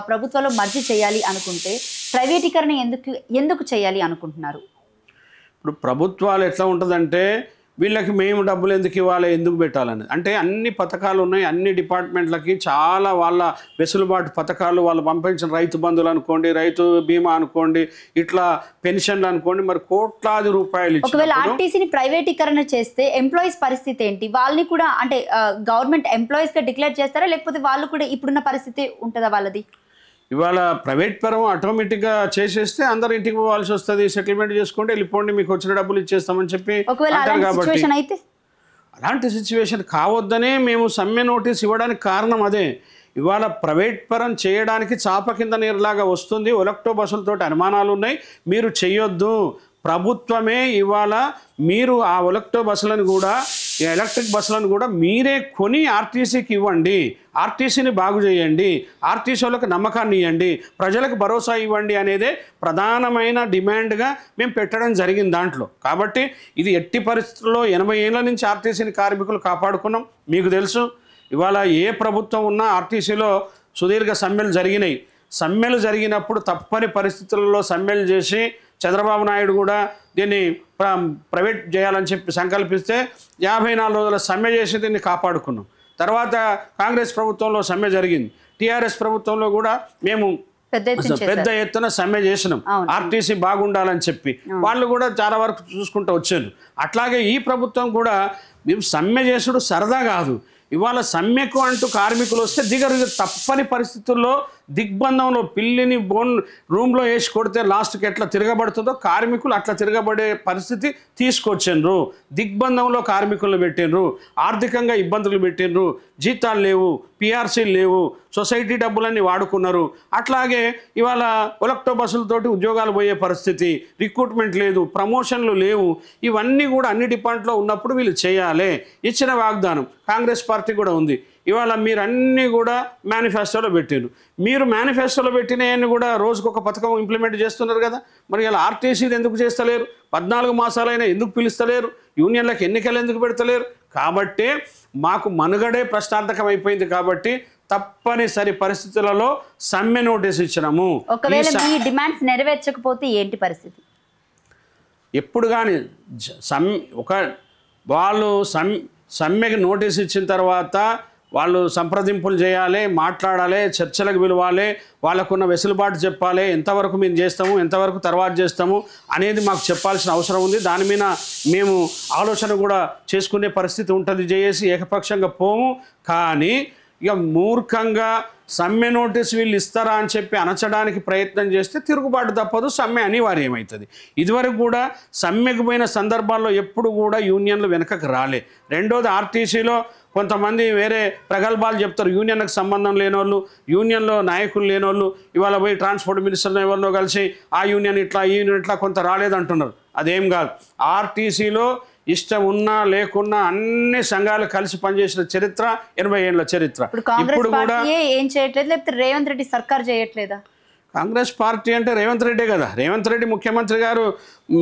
ప్రభుత్వంలో మర్జీ చేయాలి అనుకుంటే ప్రైవేటీకరణ ఎందుకు చేయాలి అనుకుంటున్నారు? ఇప్పుడు ప్రభుత్వాలు ఎట్లా ఉంటుందంటే, వీళ్ళకి మేము డబ్బులు ఎందుకు ఇవ్వాలి, ఎందుకు పెట్టాలని, అంటే అన్ని పథకాలు ఉన్నాయి, అన్ని డిపార్ట్మెంట్లకి చాలా వాళ్ళ వెసులుబాటు పథకాలు, వాళ్ళు పంపించిన రైతు బంధువులు అనుకోండి, రైతు బీమా అనుకోండి, ఇట్లా పెన్షన్లు అనుకోండి, మరి కోట్లాది రూపాయలు. ఒకవేళ ఆర్టీసీని ప్రైవేటీకరణ చేస్తే ఎంప్లాయీస్ పరిస్థితి ఏంటి? వాళ్ళని కూడా అంటే గవర్నమెంట్ ఎంప్లాయీస్గా డిక్లేర్ చేస్తారా, లేకపోతే వాళ్ళు కూడా ఇప్పుడున్న పరిస్థితి ఉంటుందా వాళ్ళది? ఇవాళ ప్రైవేట్ పరం ఆటోమేటిక్గా చేసేస్తే అందరు ఇంటికి పోవాల్సి వస్తుంది, సెటిల్మెంట్ చేసుకుంటే వెళ్ళిపోండి, మీకు వచ్చిన డబ్బులు ఇచ్చేస్తామని చెప్పి అంటారు. కాబట్టి అలాంటి సిచ్యువేషన్ కావద్దనే మేము సమ్మె నోటీస్ ఇవ్వడానికి కారణం అదే. ఇవాళ ప్రైవేట్ పరం చేయడానికి చాప కింద నీరులాగా వస్తుంది, ఒలక్టో బస్సులతో అనుమానాలు ఉన్నాయి, మీరు చెయ్యొద్దు. ప్రభుత్వమే ఇవాళ మీరు ఆ ఒలక్టో బస్సులను కూడా, ఎలక్ట్రిక్ బస్సులను కూడా మీరే కొని ఆర్టీసీకి ఇవ్వండి, ఆర్టీసీని బాగు చేయండి, ఆర్టీసీ వాళ్ళకి నమ్మకాన్ని ఇవ్వండి, ప్రజలకు భరోసా ఇవ్వండి అనేదే ప్రధానమైన డిమాండ్గా మేము పెట్టడం జరిగింది దాంట్లో. కాబట్టి ఇది ఎట్టి పరిస్థితుల్లో 80 ఏళ్ళ నుంచి ఆర్టీసీని కార్మికులు కాపాడుకున్నాం. మీకు తెలుసు, ఇవాళ ఏ ప్రభుత్వం ఉన్నా ఆర్టీసీలో సుదీర్ఘ సమ్మెలు జరిగినాయి. సమ్మెలు జరిగినప్పుడు తప్పని పరిస్థితుల్లో సమ్మెలు చేసి చంద్రబాబు నాయుడు కూడా దీన్ని ప్రైవేట్ చేయాలని చెప్పి సంకల్పిస్తే 54 రోజుల సమ్మె చేసి దీన్ని కాపాడుకున్నాం. తర్వాత కాంగ్రెస్ ప్రభుత్వంలో సమ్మె జరిగింది, టీఆర్ఎస్ ప్రభుత్వంలో కూడా మేము పెద్ద ఎత్తున సమ్మె చేసినాం, ఆర్టీసీ బాగుండాలని చెప్పి వాళ్ళు కూడా చాలా వరకు చూసుకుంటూ వచ్చారు. అట్లాగే ఈ ప్రభుత్వం కూడా మేము సమ్మె చేసుడు సరదా కాదు, ఇవాళ సమ్మెకు అంటూ కార్మికులు వస్తే దిగరు. తప్పని పరిస్థితుల్లో దిగ్బంధంలో పిల్లిని రూమ్లో వేసి కొడితే లాస్ట్కి ఎట్లా తిరగబడుతుందో కార్మికులు అట్లా తిరగబడే పరిస్థితి తీసుకొచ్చిండ్రు. దిగ్బంధంలో కార్మికులను పెట్టిండ్రు, ఆర్థికంగా ఇబ్బందులు పెట్టిండ్రు, జీతాలు లేవు, పిఆర్సీలు లేవు, సొసైటీ డబ్బులన్నీ వాడుకున్నారు. అట్లాగే ఇవాళ ఒలక్టో బస్సులతోటి ఉద్యోగాలు పోయే పరిస్థితి, రిక్రూట్మెంట్ లేదు, ప్రమోషన్లు లేవు. ఇవన్నీ కూడా అన్ని డిపార్ట్మెంట్లో ఉన్నప్పుడు వీళ్ళు చేయాలి. ఇచ్చిన వాగ్దానం కాంగ్రెస్ పార్టీ కూడా ఉంది. ఇవాళ మీరు అన్నీ కూడా మేనిఫెస్టోలో పెట్టారు. మీరు మేనిఫెస్టోలో పెట్టినవన్నీ కూడా రోజుకొక పథకం ఇంప్లిమెంట్ చేస్తున్నారు కదా. మరి ఇలా ఆర్టీసీది ఎందుకు చేస్తలేరు? 14 మాసాలైనా ఎందుకు పిలుస్తలేరు? యూనియన్లకు ఎన్నికలు ఎందుకు పెడతలేరు? కాబట్టి మాకు మనుగడే ప్రశ్నార్థకం అయిపోయింది. కాబట్టి తప్పనిసరి పరిస్థితులలో సమ్మె నోటీస్ ఇచ్చినాము. ఒకవేళ మీ డిమాండ్స్ నెరవేర్చకపోతే ఏంటి పరిస్థితి? ఎప్పుడు కానీ వాళ్ళు సమ్మెకి నోటీస్ ఇచ్చిన తర్వాత వాళ్ళు సంప్రదింపులు చేయాలి, మాట్లాడాలి, చర్చలకు పిలవాలి, వాళ్ళకున్న వెసులుబాటు చెప్పాలి. ఎంతవరకు మేము చేస్తాము, ఎంతవరకు తర్వాత చేస్తాము అనేది మాకు చెప్పాల్సిన అవసరం ఉంది. దాని మీద మేము ఆలోచన కూడా చేసుకునే పరిస్థితి ఉంటుంది. చేసి ఏకపక్షంగా పోము. కానీ ఇక మూర్ఖంగా సమ్మె నోటీస్ వీళ్ళు ఇస్తారా అని చెప్పి అనచడానికి ప్రయత్నం చేస్తే తిరుగుబాటు తప్పదు, సమ్మె అనివార్యమవుతుంది. ఇదివరకు కూడా సమ్మెకు పోయిన సందర్భాల్లో ఎప్పుడు కూడా యూనియన్లు వెనకకు రాలే. రెండోది ఆర్టీసీలో కొంతమంది వేరే ప్రగల్భాలు చెప్తారు, యూనియన్కి సంబంధం లేనోళ్ళు, యూనియన్లో నాయకులు లేనోళ్ళు. ఇవాళ పోయి ట్రాన్స్పోర్ట్ మినిస్టర్ని ఎవరినో కలిసి ఆ యూనియన్ ఇట్లా, ఈ యూనియన్ ఇట్లా కొంత రాలేదంటున్నారు. అదేం కాదు. ఆర్టీసీలో ఇష్టం ఉన్నా లేకున్నా అన్ని సంఘాలు కలిసి పనిచేసిన చరిత్ర 80 ఏళ్ల చరిత్ర. ఇప్పుడు కూడా ఏం చేయట్లేదు, లేకపోతే రేవంత్ రెడ్డి సర్కార్ చేయట్లేదా? కాంగ్రెస్ పార్టీ అంటే రేవంత్ రెడ్డే కదా. రేవంత్ రెడ్డి ముఖ్యమంత్రి గారు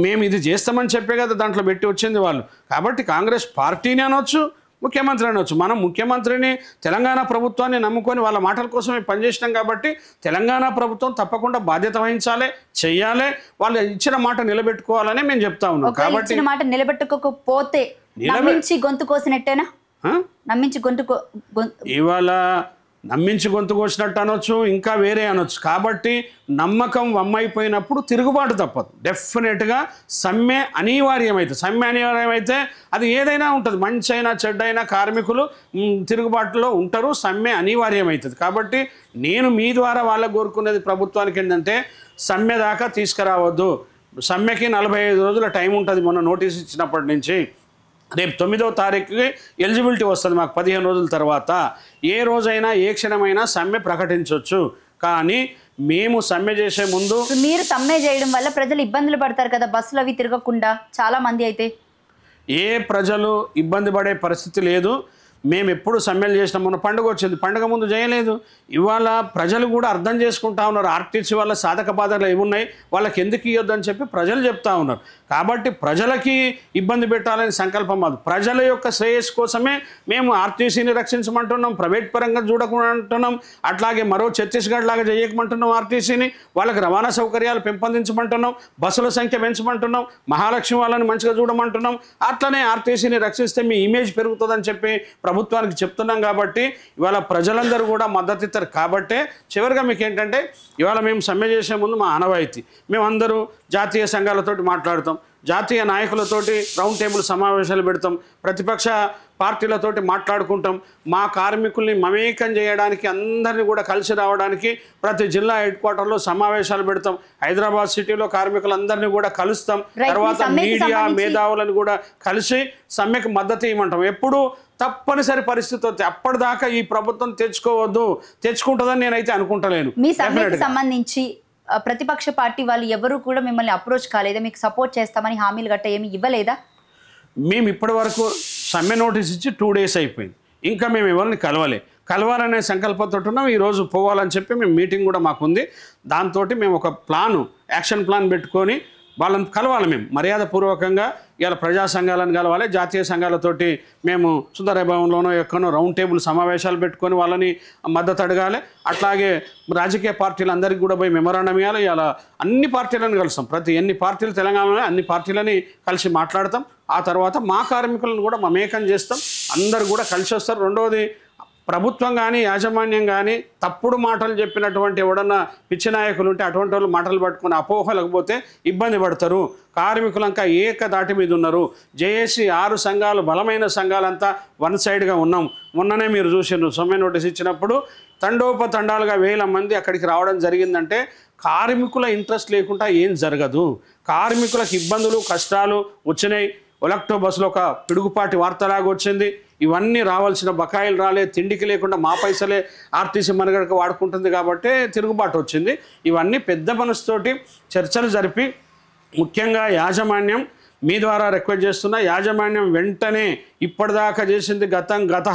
మేము ఇది చేస్తామని చెప్పే కదా దాంట్లో పెట్టి వచ్చింది వాళ్ళు. కాబట్టి కాంగ్రెస్ పార్టీని అనొచ్చు, ముఖ్యమంత్రి అనొచ్చు. మనం ముఖ్యమంత్రిని, తెలంగాణ ప్రభుత్వాన్ని నమ్ముకొని వాళ్ళ మాటల కోసమే పనిచేసినాం. కాబట్టి తెలంగాణ ప్రభుత్వం తప్పకుండా బాధ్యత వహించాలి, చెయ్యాలి, వాళ్ళు ఇచ్చిన మాట నిలబెట్టుకోవాలని మేము చెప్తా ఉన్నాం. కాబట్టి మాట నిలబెట్టుకోకపోతే నమ్మించి గొంతు కోసినట్టేనా? నమ్మించి ఇవాళ నమ్మించి గొంతు కోసినట్టు అనొచ్చు, ఇంకా వేరే అనొచ్చు. కాబట్టి నమ్మకం వమ్మైపోయినప్పుడు తిరుగుబాటు తప్పదు. డెఫినెట్గా సమ్మె అనివార్యమైతే, సమ్మె అనివార్యమైతే అది ఏదైనా ఉంటుంది, మంచి అయినా చెడ్డైనా కార్మికులు తిరుగుబాటులో ఉంటారు. సమ్మె అనివార్యమవుతుంది. కాబట్టి నేను మీ ద్వారా వాళ్ళకు కోరుకునేది ప్రభుత్వానికి ఏంటంటే సమ్మె దాకా తీసుకురావద్దు. సమ్మెకి 45 రోజుల టైం ఉంటుంది. మొన్న నోటీస్ ఇచ్చినప్పటి నుంచి రేపు 9వ తారీఖుకి ఎలిజిబిలిటీ వస్తుంది మాకు. 15 రోజుల తర్వాత ఏ రోజైనా ఏ క్షణమైనా సమ్మె ప్రకటించవచ్చు. కానీ మేము సమ్మె చేసే ముందు మీరు సమ్మె చేయడం వల్ల ప్రజలు ఇబ్బందులు పడతారు కదా, బస్సులు అవి తిరగకుండా చాలా మంది. అయితే ఏ ప్రజలు ఇబ్బంది పడే పరిస్థితి లేదు. మేము ఎప్పుడు సమ్మెలు చేసినాం. మొన్న పండుగ వచ్చింది, పండుగ ముందు చేయలేదు. ఇవాళ ప్రజలు కూడా అర్థం చేసుకుంటా ఉన్నారు. ఆర్టీసీ వాళ్ళ సాధక బాధలు ఏమున్నాయి, వాళ్ళకి ఎందుకు ఇవ్వద్దని చెప్పి ప్రజలు చెప్తా ఉన్నారు. కాబట్టి ప్రజలకి ఇబ్బంది పెట్టాలని సంకల్పం కాదు, ప్రజల యొక్క శ్రేయస్సు కోసమే మేము ఆర్టీసీని రక్షించమంటున్నాం, ప్రైవేట్ పరంగా చూడకుంటున్నాం. అట్లాగే మరో ఛత్తీస్గఢ్ లాగా చేయకమంటున్నాం. ఆర్టీసీని వాళ్ళకి రవాణా సౌకర్యాలు పెంపొందించమంటున్నాం, బస్సుల సంఖ్య పెంచమంటున్నాం, మహాలక్ష్మి వాళ్ళని మంచిగా చూడమంటున్నాం. అట్లనే ఆర్టీసీని రక్షిస్తే మీ ఇమేజ్ పెరుగుతుందని చెప్పి ప్రభుత్వానికి చెప్తున్నాం. కాబట్టి ఇవాళ ప్రజలందరూ కూడా మద్దతు ఇస్తారు. కాబట్టే చివరిగా మీకు ఏంటంటే ఇవాళ మేము సమ్మె చేసే ముందు మా ఆనవాయితీ మేమందరూ జాతీయ సంఘాలతోటి మాట్లాడతాం, జాతీయ నాయకులతోటి రౌండ్ టేబుల్ సమావేశాలు పెడతాం, ప్రతిపక్ష పార్టీలతోటి మాట్లాడుకుంటాం. మా కార్మికుల్ని మమేకం చేయడానికి, అందరినీ కూడా కలిసి రావడానికి ప్రతి జిల్లా హెడ్ క్వార్టర్లో సమావేశాలు పెడతాం. హైదరాబాద్ సిటీలో కార్మికులందరినీ కూడా కలుస్తాం. తర్వాత మీడియా మేధావులను కూడా కలిసి సమ్మెకు మద్దతు ఇవ్వమంటాం. ఎప్పుడు తప్పనిసరి పరిస్థితి వస్తే అప్పటిదాకా ఈ ప్రభుత్వం తెచ్చుకుంటుందని నేనైతే అనుకుంటలేను. మీ సమ్మెకి సంబంధించి ప్రతిపక్ష పార్టీ వాళ్ళు ఎవరు కూడా మిమ్మల్ని అప్రోచ్ కాలేదా? మీకు సపోర్ట్ చేస్తామని హామీలు గట్ట ఏమి ఇవ్వలేదా? మేము ఇప్పటి వరకు సమ్మె నోటీస్ ఇచ్చి 2 days అయిపోయింది. ఇంకా మేము ఎవరిని కలవాలనే సంకల్పంతో ఉన్నాం. ఈరోజు పోవాలని చెప్పి మేము మీటింగ్ కూడా మాకుంది. దాంతో మేము ఒక యాక్షన్ ప్లాన్ పెట్టుకొని వాళ్ళని కలవాలి. మేము మర్యాదపూర్వకంగా ఇలా ప్రజా సంఘాలను కలవాలి, జాతీయ సంఘాలతోటి మేము సుందరయ్య భవన్లోనో ఎక్కడో రౌండ్ టేబుల్ సమావేశాలు పెట్టుకొని వాళ్ళని మద్దతు అడగాలి. అట్లాగే రాజకీయ పార్టీలందరికీ కూడా పోయి మెమరాండం ఇవ్వాలి. ఇలా అన్ని పార్టీలను కలుస్తాం. ఎన్ని పార్టీలు తెలంగాణలో అన్ని పార్టీలని కలిసి మాట్లాడతాం. ఆ తర్వాత మా కార్మికులను కూడా మమేకం చేస్తాం. అందరు కూడా కలిసి వస్తారు. రెండవది ప్రభుత్వం కానీ యాజమాన్యం కానీ తప్పుడు మాటలు చెప్పినటువంటి ఎవడన్నా పిచ్చి నాయకులు ఉంటే అటువంటి వాళ్ళు మాటలు పట్టుకుని అపోహలేకపోతే ఇబ్బంది పడతారు. కార్మికులంతా ఏకదాటి మీద ఉన్నారు. జేఏసీ 6 సంఘాలు బలమైన సంఘాలంతా వన్ సైడ్గా ఉన్నాం. మొన్ననే మీరు చూసిండ్రు, సమ్మె నోటీస్ ఇచ్చినప్పుడు తండోపతండాలుగా 1000 మంది అక్కడికి రావడం జరిగిందంటే కార్మికుల ఇంట్రెస్ట్ లేకుండా ఏం జరగదు. కార్మికులకు ఇబ్బందులు కష్టాలు వచ్చినాయి. ఎలక్ట్రో బస్సులో ఒక పిడుగుపాటి వార్తలాగా వచ్చింది. ఇవన్నీ రావాల్సిన బకాయిలు రాలే, తిండికి లేకుండా మా పైసలే ఆర్టీసీ మనుగడకు వాడుకుంటుంది కాబట్టి తిరుగుబాటు వచ్చింది. ఇవన్నీ పెద్ద మనసుతోటి చర్చలు జరిపి ముఖ్యంగా యాజమాన్యం మీ ద్వారా రిక్వెస్ట్ చేస్తున్నా, యాజమాన్యం వెంటనే ఇప్పటిదాకా చేసింది గత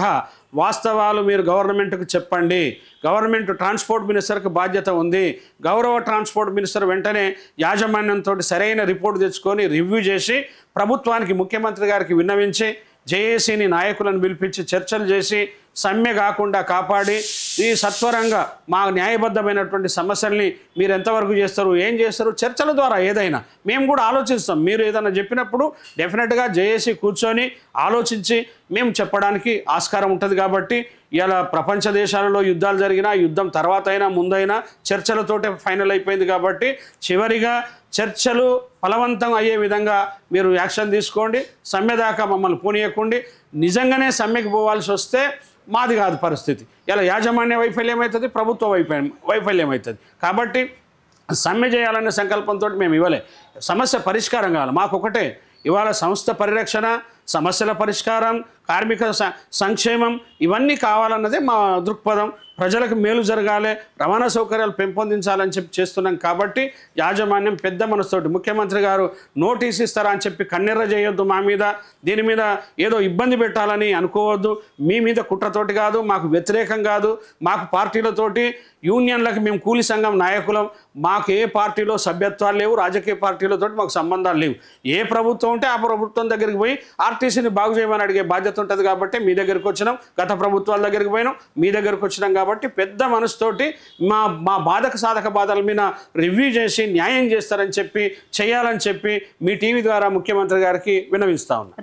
వాస్తవాలు మీరు గవర్నమెంట్కు చెప్పండి. గవర్నమెంట్ ట్రాన్స్పోర్ట్ మినిస్టర్కి బాధ్యత ఉంది. గౌరవ ట్రాన్స్పోర్ట్ మినిస్టర్ వెంటనే యాజమాన్యంతో సరైన రిపోర్ట్ తెచ్చుకొని రివ్యూ చేసి ప్రభుత్వానికి ముఖ్యమంత్రి గారికి విన్నవించి జేఏసీని నాయకులను పిలిపించి చర్చలు చేసి సమ్మె కాకుండా కాపాడి ఈ సత్వరంగా మా న్యాయబద్ధమైనటువంటి సమస్యల్ని మీరు ఎంతవరకు చేస్తారు, ఏం చేస్తారు, చర్చల ద్వారా ఏదైనా మేము కూడా ఆలోచిస్తాం. మీరు ఏదైనా చెప్పినప్పుడు డెఫినెట్గా జేఏసీ కూర్చొని ఆలోచించి మేము చెప్పడానికి ఆస్కారం ఉంటుంది. కాబట్టి ఇలా ప్రపంచ దేశాలలో యుద్ధాలు జరిగినా యుద్ధం తర్వాత అయినా ముందైనా చర్చలతోటే ఫైనల్ అయిపోయింది. కాబట్టి చివరిగా చర్చలు ఫలవంతం అయ్యే విధంగా మీరు యాక్షన్ తీసుకోండి. సమ్మె దాకా మమ్మల్ని పోనీయకండి. నిజంగానే సమ్మెకి పోవాల్సి వస్తే మాది కాదు పరిస్థితి. ఇలా యాజమాన్య వైఫల్యం అవుతుంది, ప్రభుత్వ వైఫల్యం అవుతుంది. కాబట్టి సమ్మె చేయాలనే సంకల్పంతో మేము ఇవ్వలే. సమస్య పరిష్కారం కావాలి. మాకు ఒకటే, ఇవాళ సంస్థ పరిరక్షణ, సమస్యల పరిష్కారం, కార్మిక సంక్షేమం ఇవన్నీ కావాలన్నదే మా దృక్పథం. ప్రజలకు మేలు జరగాలి, రవాణా సౌకర్యాలు పెంపొందించాలని చెప్పి చేస్తున్నాం. కాబట్టి యాజమాన్యం పెద్ద మనసుతోటి ముఖ్యమంత్రి గారు నోటీస్ ఇస్తారా అని చెప్పి కన్నెర్ర చేయొద్దు మా మీద. దీని మీద ఏదో ఇబ్బంది పెట్టాలని అనుకోవద్దు. మీ మీద కుట్రతోటి కాదు, మాకు వ్యతిరేకం కాదు. మాకు పార్టీలతోటి యూనియన్లకు మేము కూలి సంఘం నాయకులం. మాకు ఏ పార్టీలో సభ్యత్వాలు లేవు, రాజకీయ పార్టీలతో మాకు సంబంధాలు లేవు. ఏ ప్రభుత్వం ఉంటే ఆ ప్రభుత్వం దగ్గరికి పోయి ఆర్టీసీని బాగు చేయమని అడిగే బాధ్యత ఉంటుంది. కాబట్టి మీ దగ్గరికి వచ్చినాం, గత ప్రభుత్వాల దగ్గరికి పోయినాం, మీ దగ్గరికి వచ్చినాం. కాబట్టి పెద్ద మనసుతోటి మా బాధక సాధక బాధల మీద రివ్యూ చేసి న్యాయం చేస్తారని చెప్పి చేయాలని చెప్పి మీ టీవీ ద్వారా ముఖ్యమంత్రి గారికి విన్నవిస్తా ఉన్నాం.